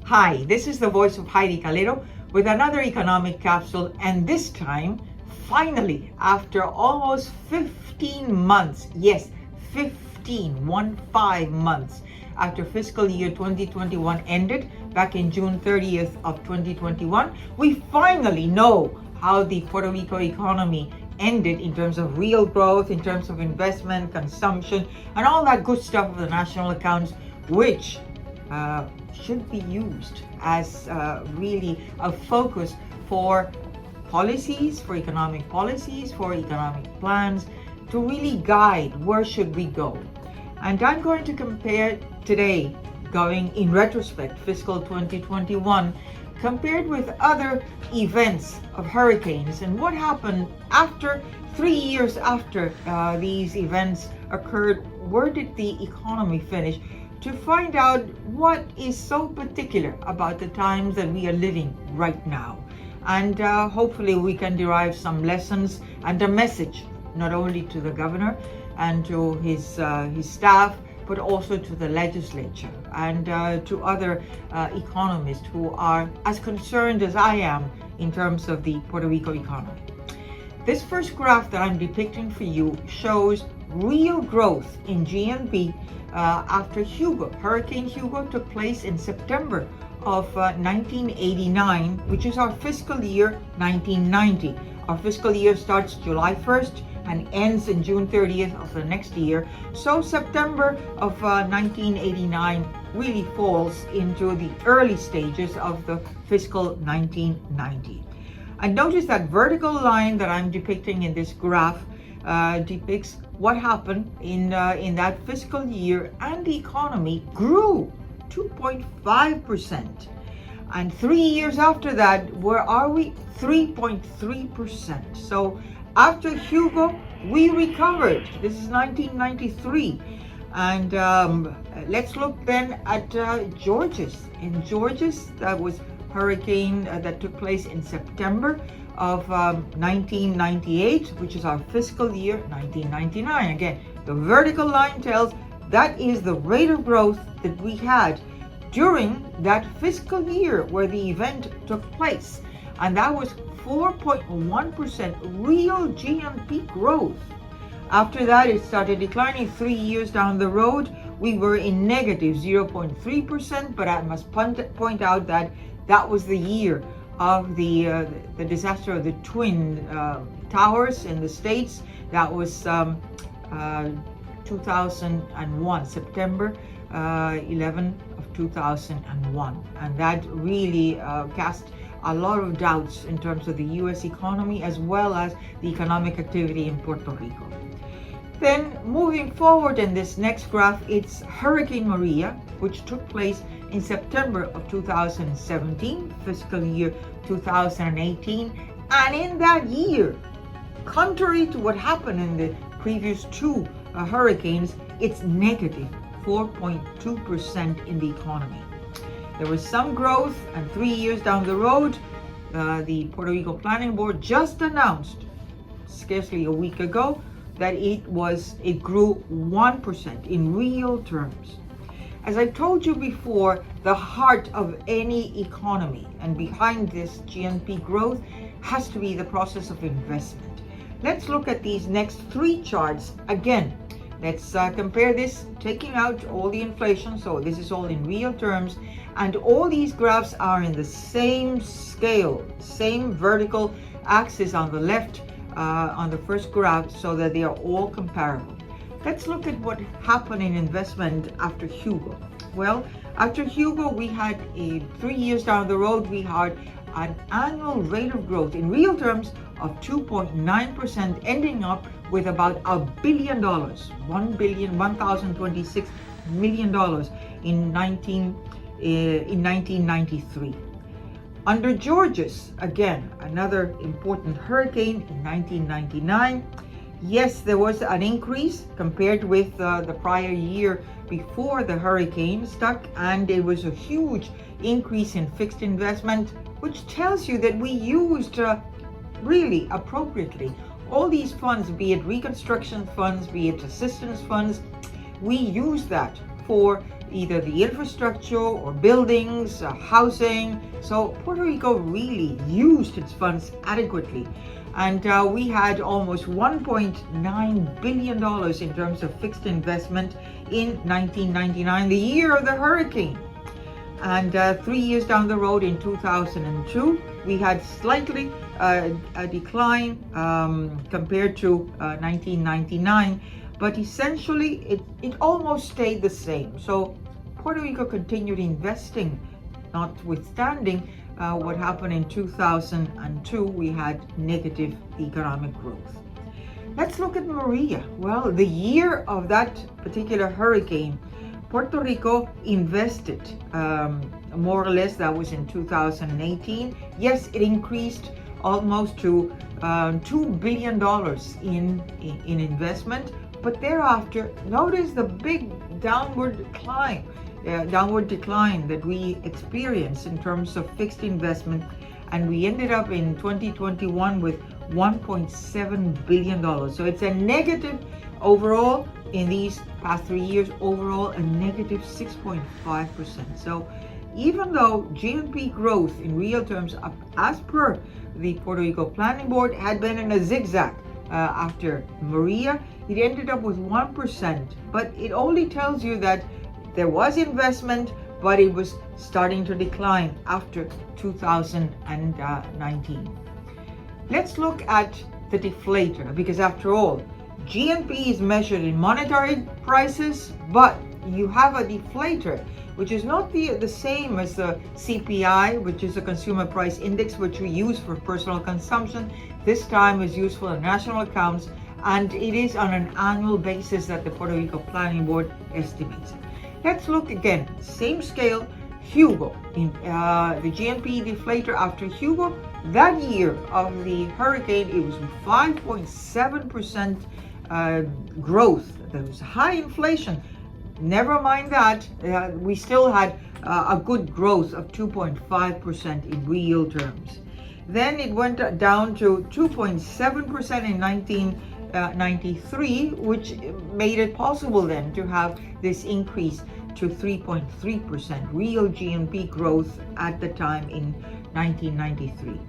Hi, this is the voice of Heidie Calero with another economic capsule, and this time, finally, after almost 15 months, yes, 15 months after fiscal year 2021 ended back in June 30th of 2021, we finally know how the Puerto Rico economy ended in terms of real growth, in terms of investment, consumption, and all that good stuff of the national accounts, which should be used as really a focus for policies, for economic policies, for economic plans, to really guide where should we go. And I'm going to compare today, going in retrospect, fiscal 2021, compared with other events of hurricanes and what happened after 3 years after these events occurred. Where did the economy finish? To find out what is so particular about the times that we are living right now. And hopefully we can derive some lessons and a message, not only to the governor and to his staff, but also to the legislature and to other economists who are as concerned as I am in terms of the Puerto Rico economy. This first graph that I'm depicting for you shows real growth in GNP after Hugo. Hurricane Hugo took place in September of 1989, which is our fiscal year 1990. Our fiscal year starts July 1st and ends in June 30th of the next year. So September of 1989 really falls into the early stages of the fiscal 1990. And notice that vertical line that I'm depicting in this graph depicts what happened in that fiscal year, and the economy grew 2.5%. And 3 years after that, where are we? 3.3%. So after Hugo, we recovered. This is 1993. And let's look then at Georges. In Georges, that was hurricane that took place in September of 1998, which is our fiscal year 1999. Again, the vertical line tells that is the rate of growth that we had during that fiscal year where the event took place. And that was 4.1% real GNP growth. After that, it started declining. 3 years down the road, we were in negative 0.3%, but I must point out that that was the year of the disaster of the Twin Towers in the States. That was 2001, September 11 of 2001. And that really cast a lot of doubts in terms of the U.S. economy as well as the economic activity in Puerto Rico. Then moving forward in this next graph, it's Hurricane Maria, which took place in September of 2017, fiscal year 2018. And in that year, contrary to what happened in the previous two hurricanes, it's negative 4.2% in the economy. There was some growth, and 3 years down the road, the Puerto Rico Planning Board just announced, scarcely a week ago, that it grew 1% in real terms. As I told you before, the heart of any economy and behind this GNP growth has to be the process of investment. Let's look at these next three charts again. Let's compare this, taking out all the inflation. So this is all in real terms, and all these graphs are in the same scale, same vertical axis on the left on the first graph, so that they are all comparable. Let's look at what happened in investment after Hugo. Well, after Hugo, we had 3 years down the road, we had an annual rate of growth in real terms of 2.9%, ending up with about $1 billion, $1,026 million in 1993. Under Georges, again, another important hurricane in 1999, yes, there was an increase compared with the prior year before the hurricane struck, and it was a huge increase in fixed investment, which tells you that we used really appropriately all these funds, be it reconstruction funds, be it assistance funds. We use that for either the infrastructure or buildings, housing. So Puerto Rico really used its funds adequately. And we had almost $1.9 billion in terms of fixed investment in 1999, the year of the hurricane. And 3 years down the road in 2002, we had slightly a decline compared to 1999, but essentially it almost stayed the same. So Puerto Rico continued investing, notwithstanding what happened in 2002, we had negative economic growth. Let's look at Maria. Well, the year of that particular hurricane, Puerto Rico invested more or less, that was in 2018. Yes, it increased almost to $2 billion in investment, but thereafter, notice the big downward decline that we experienced in terms of fixed investment, and we ended up in 2021 with $1.7 billion. So it's a negative overall in these past 3 years, overall a negative 6.5%. So even though GNP growth in real terms, as per the Puerto Rico Planning Board, had been in a zigzag after Maria, it ended up with 1%. But it only tells you that there was investment, but it was starting to decline after 2019. Let's look at the deflator, because after all, GNP is measured in monetary prices, but you have a deflator, which is not the same as the CPI, which is a consumer price index, which we use for personal consumption. This time is used for the national accounts, and it is on an annual basis that the Puerto Rico Planning Board estimates. Let's look again, same scale, Hugo, in the GNP deflator after Hugo. That year of the hurricane, it was 5.7% growth. There was high inflation. Never mind that, we still had a good growth of 2.5% in real terms. Then it went down to 2.7% in 1993, which made it possible then to have this increase to 3.3% real GNP growth at the time in 1993.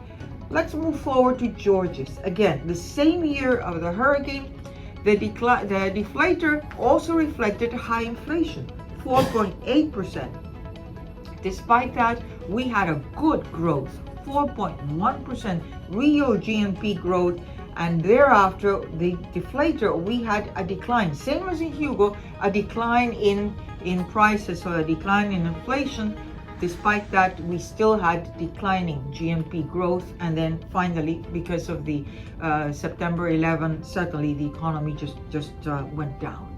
Let's move forward to Georges. Again, the same year of the hurricane, the deflator also reflected high inflation, 4.8%. Despite that, we had a good growth, 4.1% real GNP growth, and thereafter the deflator, we had a decline, same as in Hugo, a decline in prices, or a decline in inflation. Despite that, we still had declining GNP growth, and then finally, because of the September 11, certainly the economy just went down.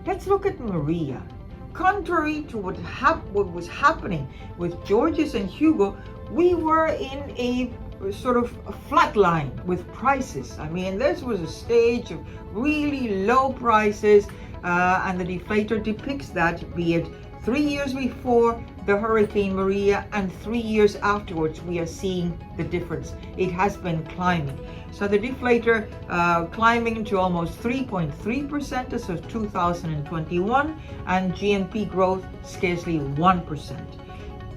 Let's look at Maria. Contrary to what was happening with Georges and Hugo, we were in a sort of a flat line with prices. I mean, this was a stage of really low prices, and the deflator depicts that, be it 3 years before the Hurricane Maria and 3 years afterwards. We are seeing the difference. It has been climbing. So the deflator climbing to almost 3.3% as of 2021, and GNP growth scarcely 1%.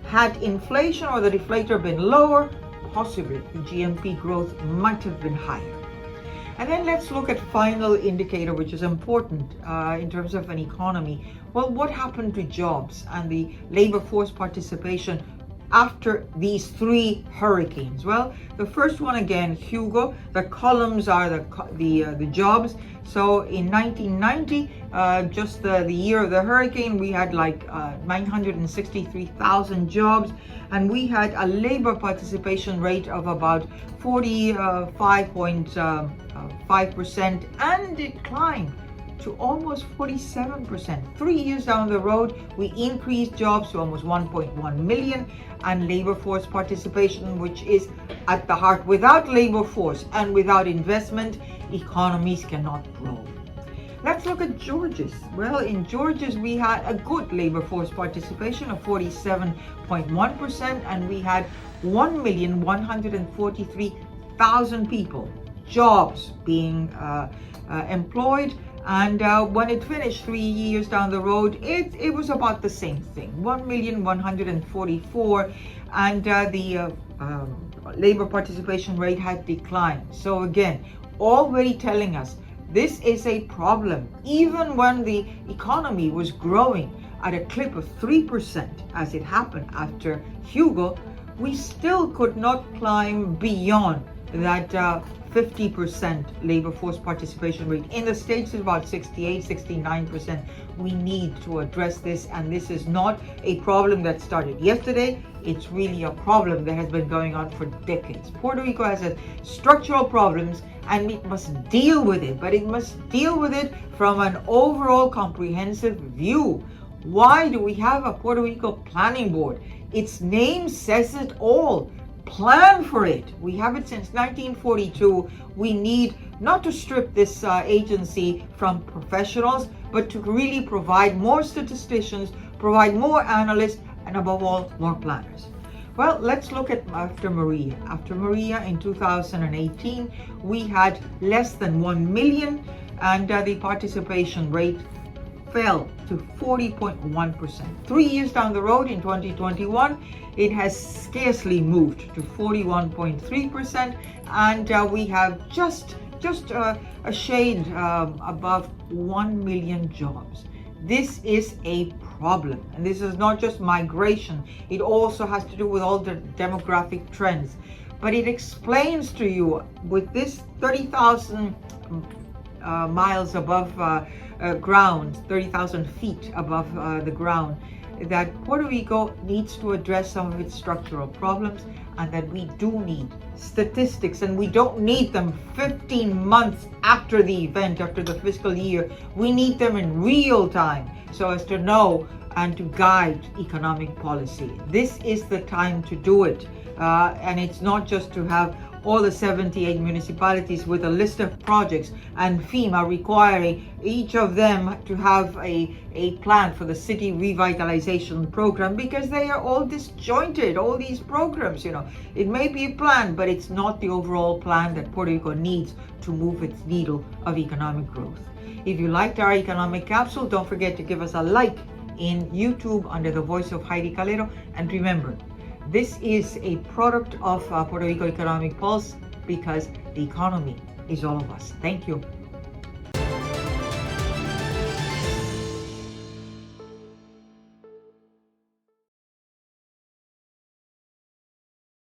Had inflation or the deflator been lower, possibly the GNP growth might have been higher. And then let's look at final indicator, which is important in terms of an economy. Well, what happened to jobs and the labor force participation after these 3 hurricanes? Well, the first one, again, Hugo, the columns are the jobs. So in 1990, just the year of the hurricane, we had like 963,000 jobs, and we had a labor participation rate of about 45.5%, and it climbed to almost 47%. 3 years down the road, we increased jobs to almost 1.1 million, and labor force participation, which is at the heart. Without labor force and without investment, economies cannot grow. Let's look at Georges. Well, in Georges, we had a good labor force participation of 47.1%, and we had 1,143,000 people, jobs being employed, And when it finished 3 years down the road, it was about the same thing, 1,144,000, and the labor participation rate had declined. So again, already telling us this is a problem. Even when the economy was growing at a clip of 3%, as it happened after Hugo, we still could not climb beyond that 50% labor force participation rate. In the States, it's about 68, 69%. We need to address this, and this is not a problem that started yesterday. It's really a problem that has been going on for decades. Puerto Rico has structural problems, and it must deal with it, but it must deal with it from an overall comprehensive view. Why do we have a Puerto Rico Planning Board? Its name says it all. Plan for it. We have it since 1942. We need not to strip this agency from professionals, but to really provide more statisticians, provide more analysts, and above all, more planners. Well, let's look at after Maria. After Maria in 2018, we had less than 1 million, and the participation rate fell to 40.1%. 3 years down the road in 2021, it has scarcely moved to 41.3%, and we have just a shade above 1 million jobs. This is a problem, and this is not just migration. It also has to do with all the demographic trends. But it explains to you, with this 30,000 miles above ground, 30,000 feet above the ground, that Puerto Rico needs to address some of its structural problems, and that we do need statistics, and we don't need them 15 months after the event, after the fiscal year. We need them in real time so as to know and to guide economic policy. This is the time to do it, and it's not just to have all the 78 municipalities with a list of projects and FEMA requiring each of them to have a plan for the city revitalization program, because they are all disjointed, all these programs. It may be a plan, but it's not the overall plan that Puerto Rico needs to move its needle of economic growth. If you liked our economic capsule, don't forget to give us a like in YouTube under the voice of Heidie Calero, and remember, this is a product of Puerto Rico Economic Pulse, because the economy is all of us. Thank you.